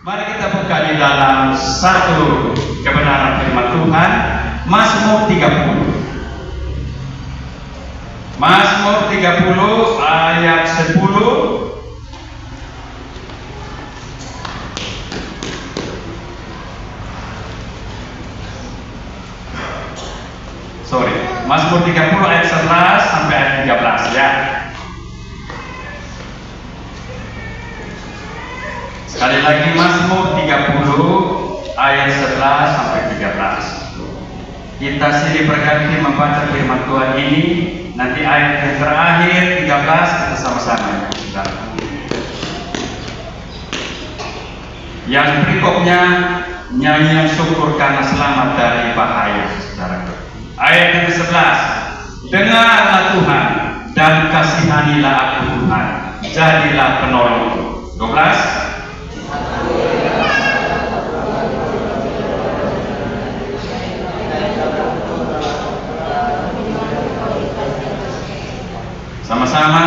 Mari kita buka di dalam satu kebenaran firman Tuhan, Mazmur 30. Mazmur 30 ayat 10. Mazmur 30 ayat 11 sampai ayat 13 ya. Sekali lagi Mazmur 30 ayat 11 sampai 13. Kita silih berganti membaca firman Tuhan ini. Nanti ayat yang terakhir 13 kita sama-sama ya. Yang berikutnya nyanyian syukur karena selamat dari bahaya, saudara. Ayat yang ke-11, dengarlah Tuhan dan kasihanilah aku Tuhan, jadilah penolongku. 12, sama-sama,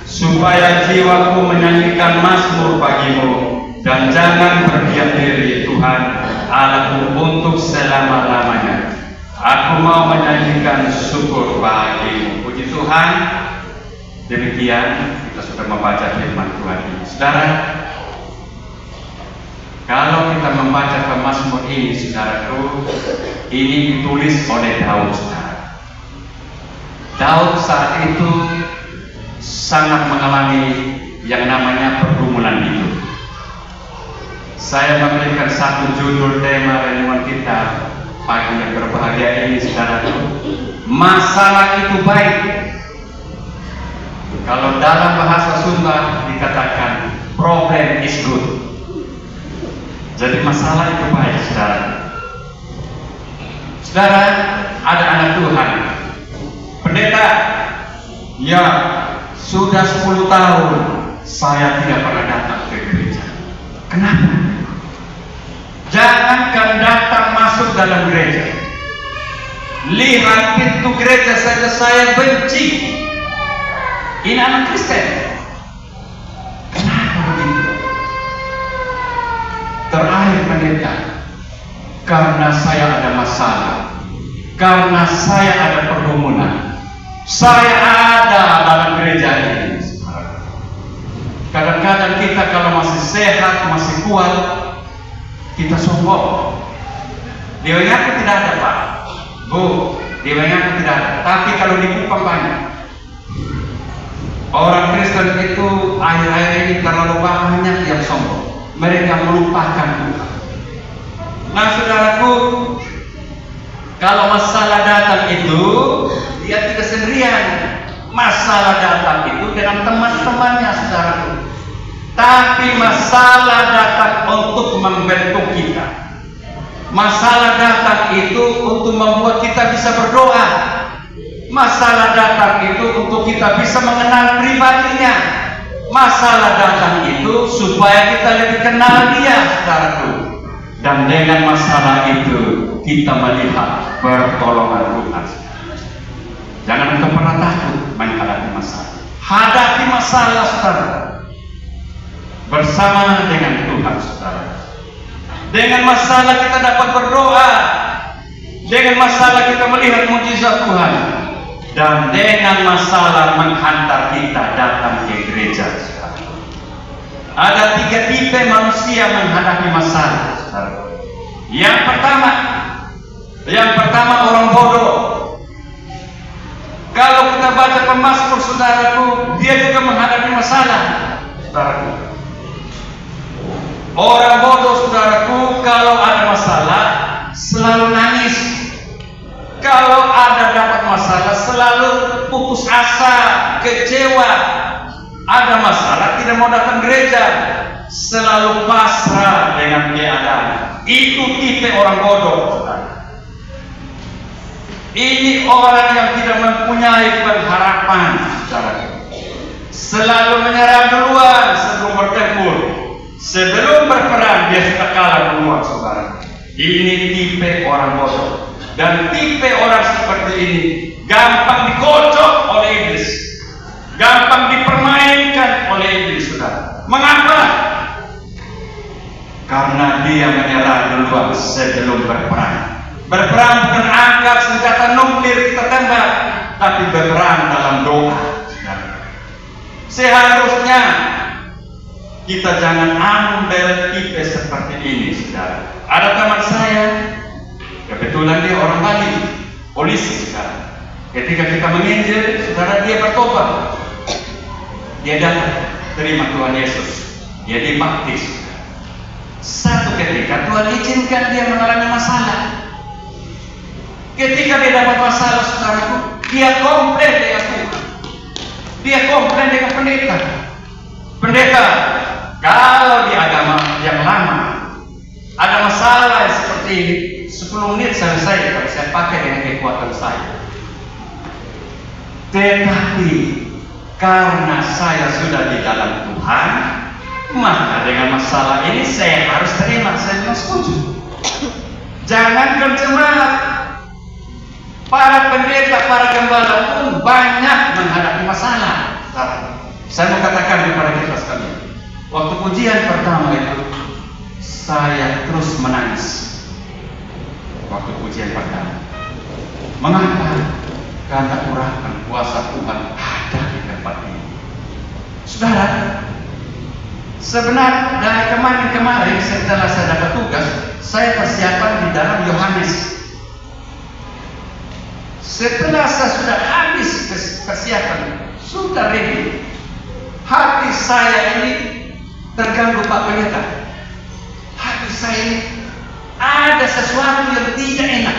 supaya jiwaku menyanyikan mazmur bagimu, dan jangan berdiam diri Tuhan Allahku untuk selama-lamanya. Aku mau menyanyikan syukur bagimu. Puji Tuhan. Demikian kita sudah membaca firman Tuhan ini. Saudara, kalau kita membaca Mazmur ini, saudaraku, ini ditulis oleh Daud, saudara. Daud saat itu sangat mengalami yang namanya pergumulan hidup. Saya memberikan satu judul tema renungan kita pagi yang berbahagia ini, saudaraku. Masalah itu baik. Kalau dalam bahasa Sunda dikatakan problem is good. Jadi masalah itu baik, saudara. Saudara, ada anak Tuhan, pendeta, ya sudah 10 tahun saya tidak pernah datang ke gereja. Kenapa? Jangankan datang masuk dalam gereja, lihat pintu gereja saja saya benci. Ini anak Kristen. Kenapa begitu? Terakhir pendeta, karena saya ada masalah, karena saya ada pergumulan, saya ada dalam gereja ini. Kadang-kadang kita kalau masih sehat, masih kuat, kita sombong. Di aku tidak ada, Pak, Bu, di aku tidak ada. Tapi kalau di Kupang banyak. Orang Kristen itu akhir-akhir ini terlalu banyak yang sombong. Mereka melupakan Tuhan. Nah, saudaraku, kalau masalah datang itu, dia tidak sendirian. Masalah datang itu dengan teman-temannya, saudaraku. Tapi masalah datang untuk membentuk kita. Masalah datang itu untuk membuat kita bisa berdoa. Masalah datang itu untuk kita bisa mengenal pribadinya. Masalah datang itu supaya kita lebih kenal dia, saudaraku. Dan dengan masalah itu kita melihat pertolongan Tuhan. Jangan kita pernah takut menghadapi masalah. Hadapi masalah, saudara, bersama dengan Tuhan, saudara. Dengan masalah kita dapat berdoa. Dengan masalah kita melihat mujizat Tuhan. Dan dengan masalah menghantar kita datang ke gereja, saudara. Ada 3 tipe manusia menghadapi masalah, saudara. Yang pertama orang bodoh. Kalau kita baca Mazmur, saudaraku, dia juga menghadapi masalah, saudaraku. Orang bodoh, saudaraku, kalau ada masalah selalu nangis. Kalau ada dapat masalah selalu putus asa, kecewa. Ada masalah tidak mau datang gereja, selalu pasrah dengan keadaan. Itu tipe orang bodoh, saudara. Ini orang yang tidak mempunyai pengharapan, saudara. Selalu menyerah duluan sebelum bertempur. Sebelum berperang dia sudah kalah duluan, saudara. Ini tipe orang bodoh. Dan tipe orang seperti ini gampang dikocok oleh iblis, gampang dipermainkan oleh iblis, saudara. Mengapa? Karena dia menyerah duluan sebelum berperang. Berperang bukan angkat senjata nuklir kita tembak, tapi berperang dalam doa. Seharusnya kita jangan ambil tipe seperti ini, saudara. Ada teman saya, kebetulan dia orang Bali, polisi sekarang. Ketika kita menginjil, saudara, dia bertobat. Dia datang terima Tuhan Yesus. Dia dibaptis. Satu ketika Tuhan izinkan dia mengalami masalah. Ketika dia dapat masalah, saudaraku, dia komplain dengan Tuhan. Dia komplain dengan pendeta. Pendeta, kalau di agama yang lama ada masalah seperti ini, 10 menit selesai kalau saya pakai dengan kekuatan saya. Tetapi karena saya sudah di dalam Tuhan, maka dengan masalah ini saya harus terima. Saya tidak setuju. Jangan jemaat, para pendeta, para gembala pun banyak menghadapi masalah. Saya mau katakan kepada kita sekalian, waktu pujian pertama itu saya terus menangis. Waktu pujian pertama, mengapa? Karena urapan kuasa Tuhan ada di tempat ini. Saudara, sebenarnya dari kemarin setelah saya dapat tugas, saya persiapan di dalam Yohanes. Setelah saya sudah habis persiapan, sudah ready, hati saya ini terganggu, Pak Pendeta. Hati saya ini ada sesuatu yang tidak enak.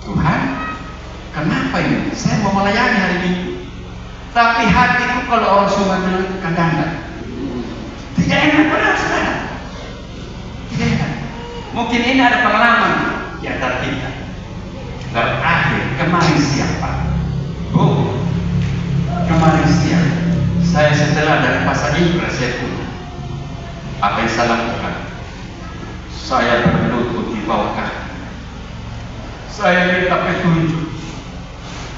Tuhan, kenapa ini? Saya mau melayani hari ini, tapi hatiku kalau orang Sumba bilang kadang-kadang tidak enak, benar saudara. Tidak enak. Mungkin ini ada pengalaman di antara kita. Terakhir kemarin siang, Pak. Kemarin siang saya setelah dari pasar Impres saya pulang. Apa yang saya lakukan? Saya berlutut di bawah kaki. Saya minta petunjuk.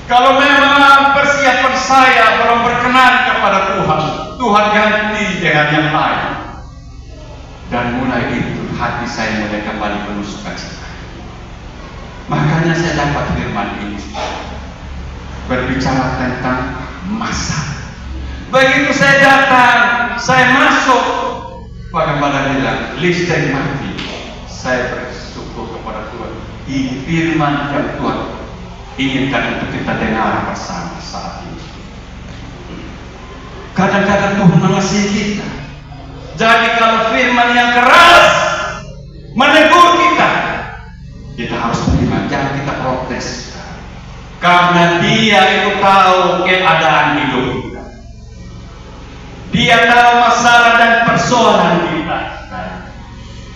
Kalau memang persiapan saya belum berkenan kepada Tuhan, Tuhan ganti dengan yang lain. Dan mulai itu hati saya mulai kembali penuh sukacita. Makanya saya dapat firman ini berbicara tentang masa. Begitu saya datang, saya masuk, Pak Gembala bilang listrik mati. Saya bersyukur kepada Tuhan. Ini firman yang Tuhan inginkan untuk kita dengar bersama saat ini. Kadang-kadang Tuhan mengasihi kita. Jadi kalau firman yang keras menegur kita, kita harus terima, jangan kita protes. Karena Dia itu tahu keadaan hidup kita. Dia tahu masalah dan persoalan kita.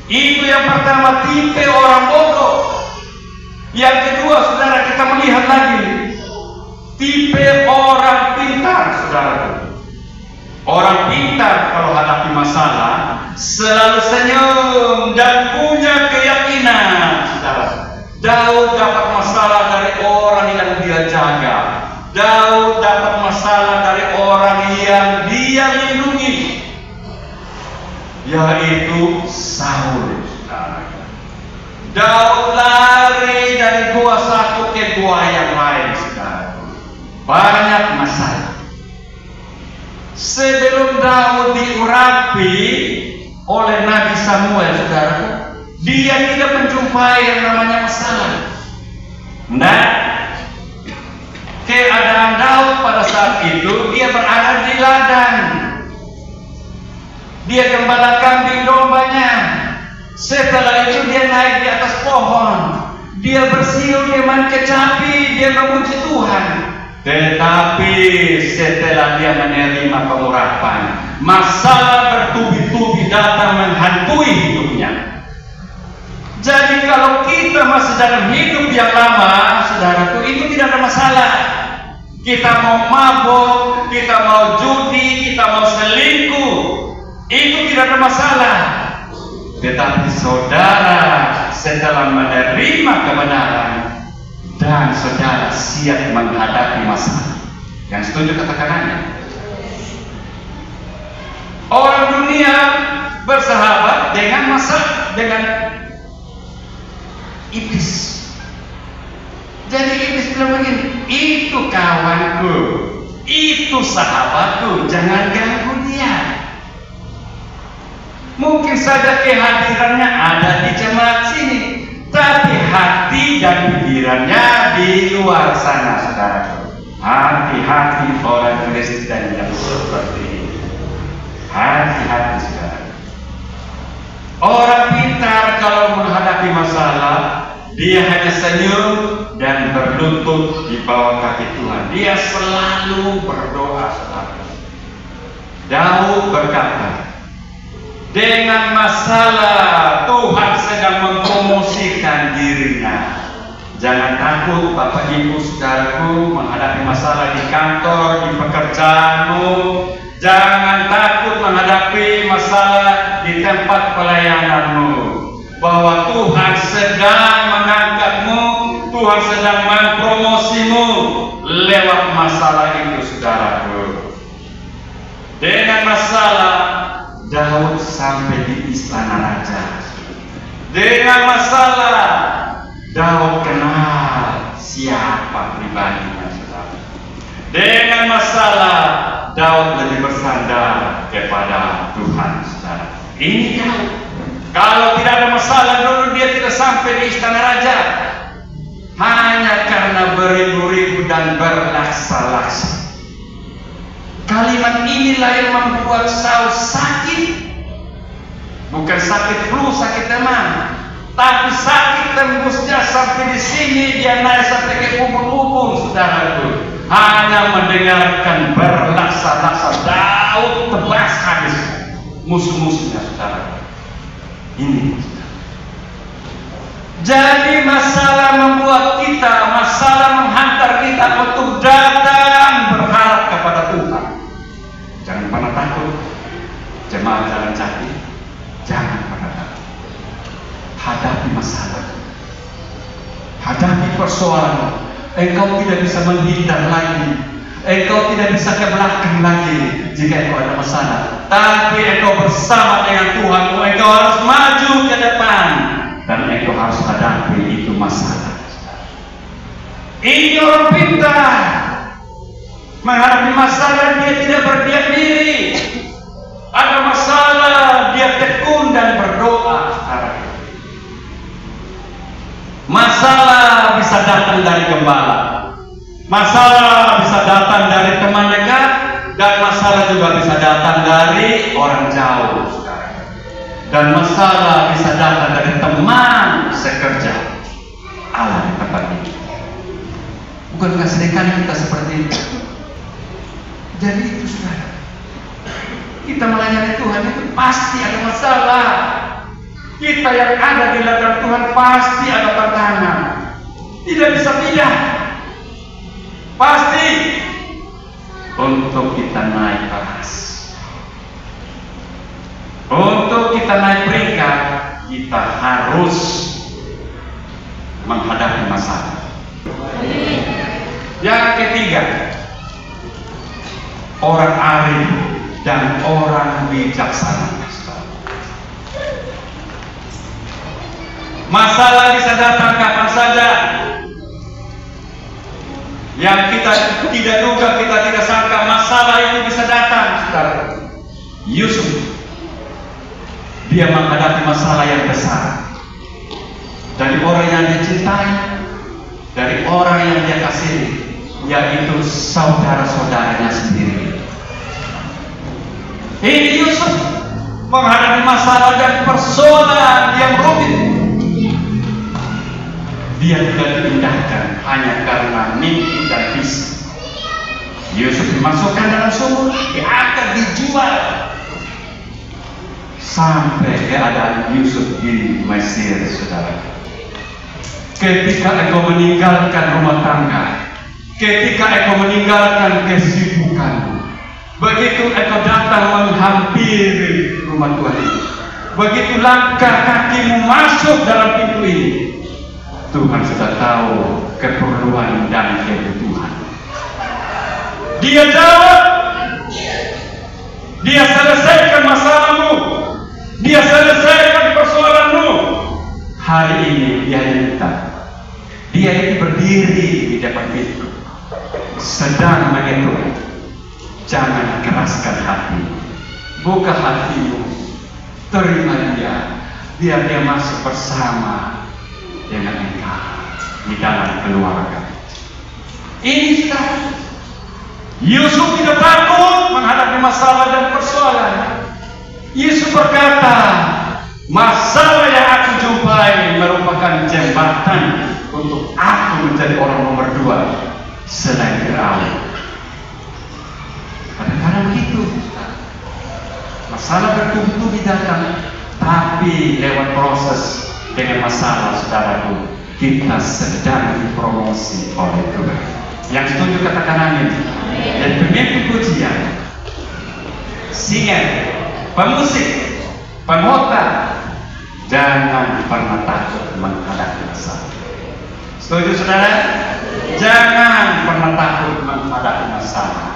Itu yang pertama, tipe orang bodoh. Yang kedua, saudara, kita melihat lagi tipe orang pintar, saudara. Orang pintar kalau hadapi masalah selalu senyum dan punya keyakinan, saudara. Daud dapat masalah dari orang yang dia jaga. Daud dapat masalah dari orang yang dia lindungi, yaitu Saul. Daud lari dari gua satu ke gua yang lain, saudara. Banyak masalah. Sebelum Daud diurapi oleh Nabi Samuel, saudara, dia tidak menjumpai yang namanya masalah. Nah, keadaan Daud pada saat itu dia berada di ladang. Dia gembala kambing dombanya. Setelah itu dia naik di atas pohon. Dia bersiul, dia main kecapi, dia memuji Tuhan. Tetapi setelah dia menerima pengurapan, masalah bertubi-tubi datang menghantui hidupnya. Jadi kalau kita masih dalam hidup yang lama, saudaraku, itu tidak ada masalah. Kita mau mabuk, kita mau judi, kita mau selingkuh, itu tidak ada masalah. Tetapi saudara setelah menerima kebenaran dan saudara siap menghadapi masalah, yang setuju katakan amin. Orang dunia bersahabat dengan masalah. dengan iblis. Jadi iblis bilang begini, itu kawanku, itu sahabatku, jangan ganggu dia. Mungkin saja kehadirannya ada di jemaat sini, tapi hati dan pikirannya di luar sana, saudara. Hati-hati orang Kristen yang seperti ini. Hati-hati, saudara. Orang pintar kalau menghadapi masalah, dia hanya senyum dan berlutut di bawah kaki Tuhan. Dia selalu berdoa, saudara. Daud berkata, dengan masalah Tuhan sedang mempromosikan dirinya. Jangan takut Bapak Ibu Saudaraku menghadapi masalah di kantor, di pekerjaanmu. Jangan takut menghadapi masalah di tempat pelayananmu. Bahwa Tuhan sedang mengangkatmu, Tuhan sedang mempromosimu lewat masalah itu, saudaraku. Dengan masalah Daud sampai di istana raja. Dengan masalah Daud kenal siapa pribadinya, saudara. Dengan masalah Daud lebih bersandar kepada Tuhan, saudara. Ini Daud. Kalau tidak ada masalah dulu dia tidak sampai di istana raja. Hanya karena beribu-ribu dan berlaksa-laksa. Kalimat inilah yang membuat Saul sakit. Bukan sakit flu, sakit demam, tapi sakit tembusnya sampai di sini, dia naik sampai ke kubur-kubur, saudaraku. Hanya mendengarkan berlaksa-laksa Daud tebas habis musuh-musuhnya, saudara. Ini, saudara. Jadi masalah membuat kita, masalah menghantar kita untuk datang berharap kepada Tuhan. Jangan pernah takut, jemaat Jalan Jati. Jangan pernah takut. Hadapi masalah, hadapi persoalan. Engkau tidak bisa menghindar lagi, engkau tidak bisa ke belakang lagi jika engkau ada masalah. Tapi engkau bersama dengan Tuhanmu, engkau harus maju ke depan dan engkau harus hadapi itu masalah. Ini orang pintar. Menghadapi masalah dia tidak berdiam diri. Ada masalah dia tekun dan berdoa. Masalah bisa datang dari gembala, masalah bisa datang dari teman dekat, dan masalah juga bisa datang dari orang jauh, dan masalah bisa datang dari teman sekerja. Allah di tempat ini. Bukankah seringkali kita seperti itu? Jadi itu, saudara, kita melayani Tuhan itu pasti ada masalah. Kita yang ada di ladang Tuhan pasti ada tantangan. Tidak bisa tidak. Pasti. Untuk kita naik kelas, untuk kita naik peringkat, kita harus menghadapi masalah. Yang ketiga, orang arif dan orang bijaksana. Masalah bisa datang kapan saja. Yang kita tidak duga, kita tidak sangka, masalah itu bisa datang, saudara. Yusuf, dia menghadapi masalah yang besar dari orang yang dia cintai, dari orang yang dia kasihi, yaitu saudara-saudaranya sendiri. Ini Yusuf menghadapi masalah dan persoalan yang rumit. Dia tidak diindahkan hanya karena mimpi dan visi. Yusuf dimasukkan dalam sumur, dia akan dijual. Sampai keadaan Yusuf di Mesir, saudara. Ketika engkau meninggalkan rumah tangga, ketika engkau meninggalkan kesibukan, begitu engkau datang menghampiri rumah Tuhan ini, begitu langkah kakimu masuk dalam pintu ini, Tuhan sudah tahu keperluan dan kebutuhan. Dia jawab, dia selesaikan masalahmu, dia selesaikan persoalanmu. hari ini dia minta, dia ini berdiri di depan pintu, sedang menghitung. Jangan keraskan hati, buka hatimu, terima dia, biar dia masuk bersama dengan engkau di dalam keluarga. Ini sudah Yusuf tidak takut menghadapi masalah dan persoalan. Yusuf berkata, masalah yang aku jumpai merupakan jembatan untuk aku menjadi orang nomor 2 selain Firaun. Kadang-kadang begitu, masalah bertubi-tubi datang, tapi lewat proses dengan masalah, saudaraku, kita sedang dipromosi oleh Tuhan. Yang setuju katakan amin. Dan pemimpin pujian, singer, pemusik, pengkhotbah, jangan pernah takut menghadapi masalah. Setuju saudara? Jangan pernah takut menghadapi masalah.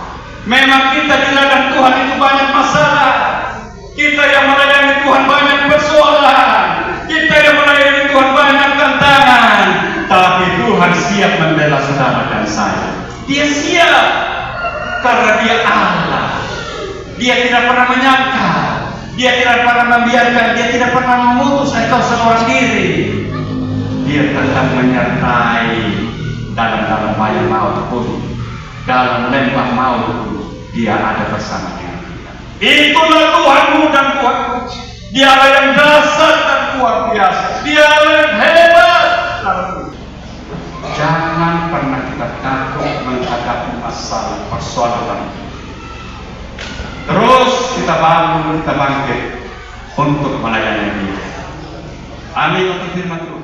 Memang kita di ladang Tuhan itu banyak masalah. Kita yang melayani Tuhan banyak persoalan. Kita yang melayani Tuhan banyak tantangan. Tapi Tuhan siap membela saudara dan saya. Dia siap karena Dia Allah. Dia tidak pernah menyangka, Dia tidak pernah membiarkan, Dia tidak pernah memutus engkau seorang diri. Dia tetap menyertai dalam bayang maut pun, dalam lembah maut pun, Dia ada bersama dengan kita. Itulah Tuhanmu dan Tuhanku. Dialah yang dasar dan luar biasa. Dialah yang hebat. Jangan pernah kita takut menghadapi masalah persoalan. Terus kita bangun, kita bangkit untuk melayani Dia. Amin untuk firman Tuhan.